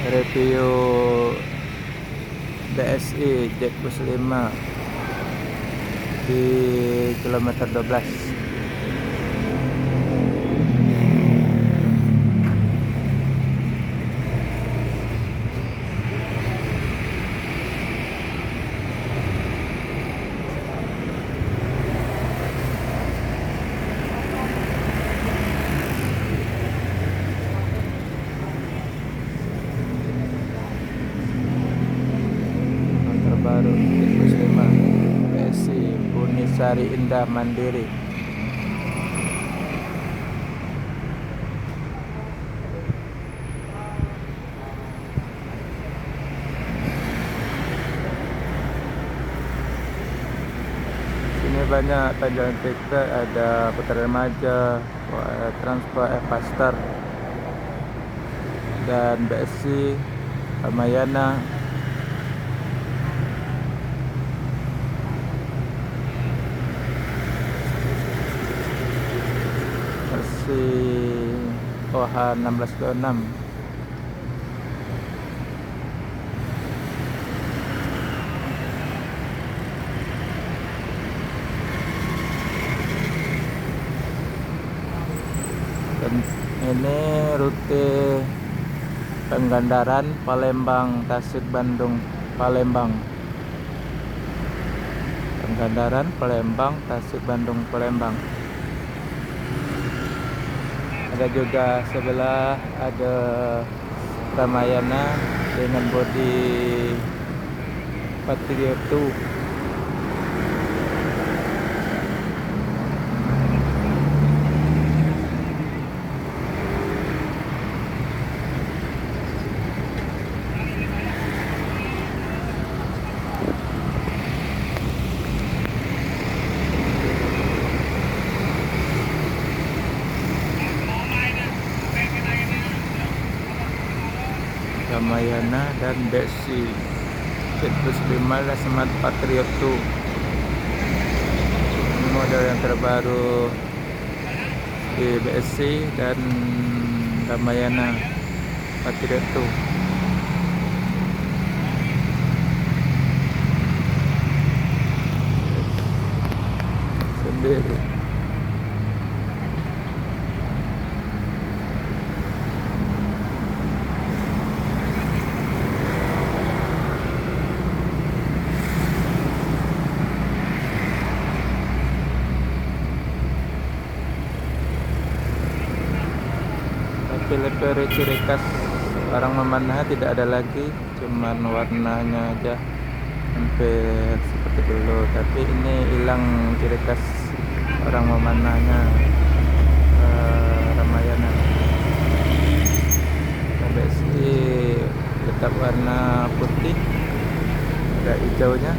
review BSI Jet Bus 5 di kilometer 12. Terbaru Jet Bus 5 BSI Bunisari Indah Mandiri. Ini banyak tanjakan tiket, ada Putra Remaja, Transfer Faster, dan BSI Ramayana. Versi OH 1626. Dan ini rute Penggandaran, Palembang, Tasik, Bandung, Palembang. Penggandaran, Palembang, Tasik, Bandung, Palembang. Ada juga sebelah ada Ramayana dengan bodi Patriot 2. Ramayana dan BSI Jet Bus 5 Smart Patriot 2. Ini model yang terbaru di BSI dan Ramayana Patriot 2. Sendiri. Lebih ciri khas orang memanah tidak ada lagi, cuman warnanya aja hampir seperti dulu, tapi ini hilang ciri khas orang memanahnya. Ramayana BSI tetap warna putih, ada hijaunya.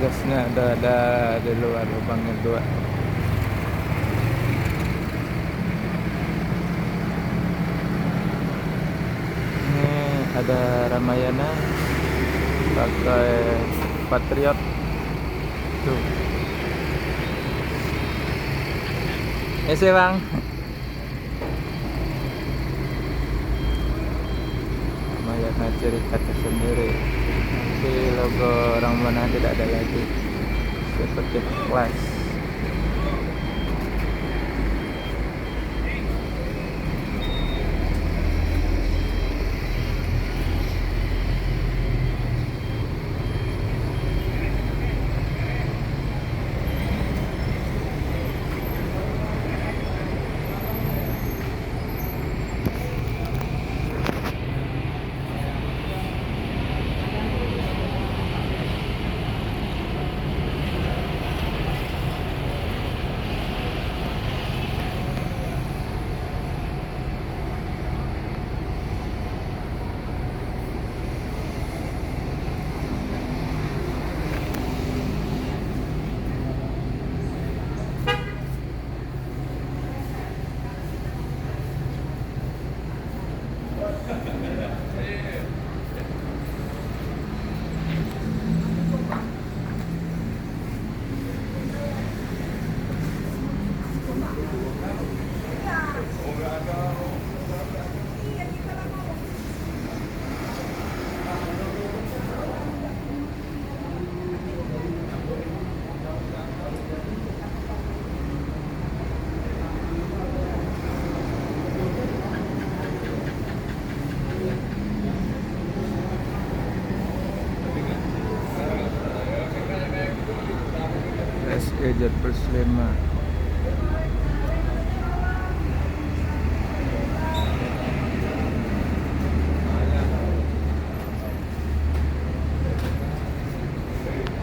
Jasnya ada di luar lubangnya 2. Ini ada Ramayana pakai Patriot tuh. Ese bang. Ramayana ciri khas sendiri. Tapi logo orang mana tidak ada lagi seperti kelas. PSE Jatpus 5.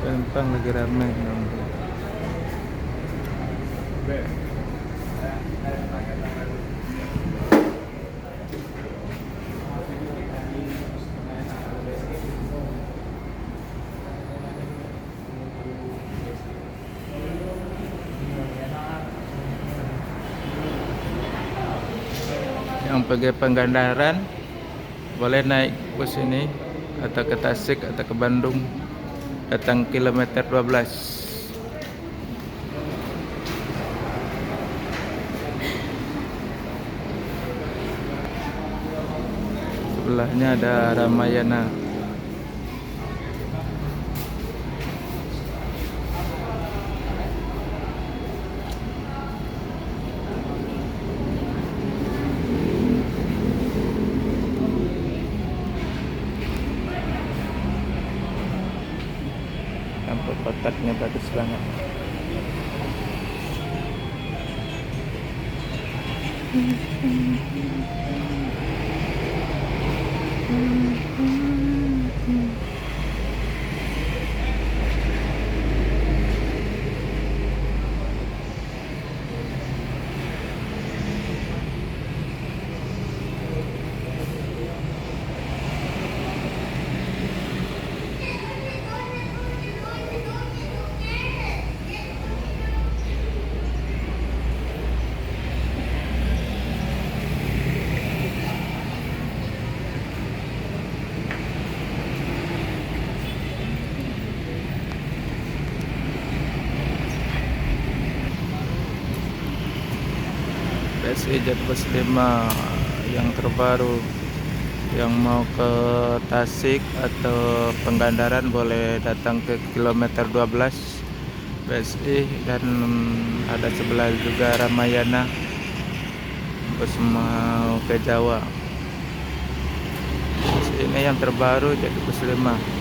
Penumpang lagi ramai dong. Yang pergi Pangandaran boleh naik bus ini atau ke Tasik atau ke Bandung, datang kilometer 12. Sebelahnya ada Ramayana. Lampu kotaknya bagus banget. PSE Jatpus 5 yang terbaru, yang mau ke Tasik atau Pangandaran boleh datang ke kilometer 12 PSE, dan ada sebelah juga Ramayana bus mau ke Jawa. Ini yang terbaru Jatpus 5.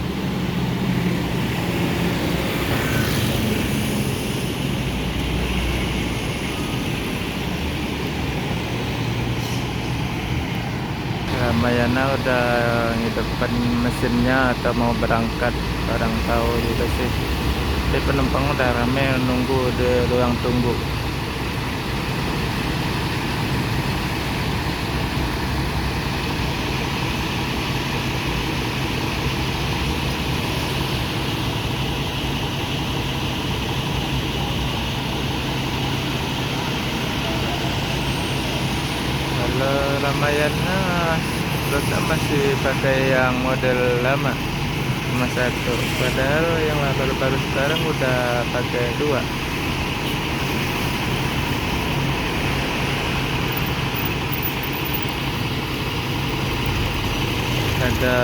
Ramayana udah ngidupkan mesinnya atau mau berangkat, barang tahu gitu sih. Tapi penumpang udah rame nunggu di ruang tunggu. Kalau Ramayana terus masih pakai yang model lama cuma satu, padahal yang baru-baru sekarang udah pakai dua. Ada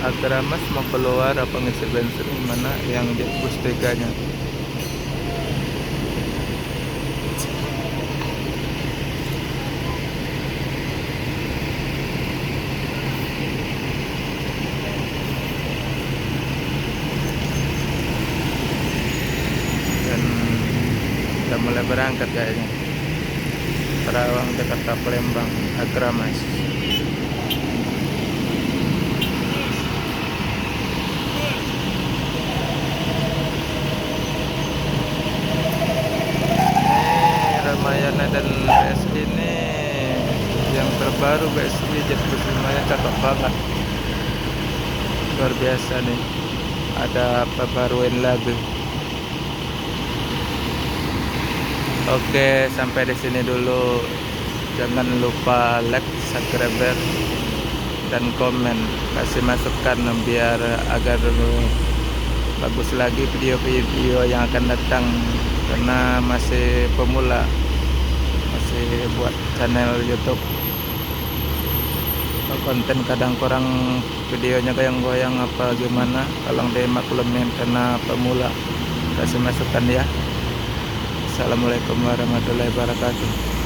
Agramas mau keluar apa ngisi bensin, mana yang di bus 3-nya. Dan udah mulai berangkat kayaknya. Karawang, Jakarta, Palembang, Agramas. Ramayana dan BSI ini yang terbaru, BSI Jatpus 5 nya cakep banget, luar biasa nih. Ada pembaruan lagu. Oke, sampai di sini dulu. Jangan lupa like, subscribe, dan komen. Kasih masukan biar agar bagus lagi video-video yang akan datang, karena masih pemula, masih buat channel YouTube. Konten kadang kurang, videonya goyang-goyang apa gimana, tolong dimaklumin karena pemula. Kasih masukan ya. Assalamualaikum warahmatullahi wabarakatuh.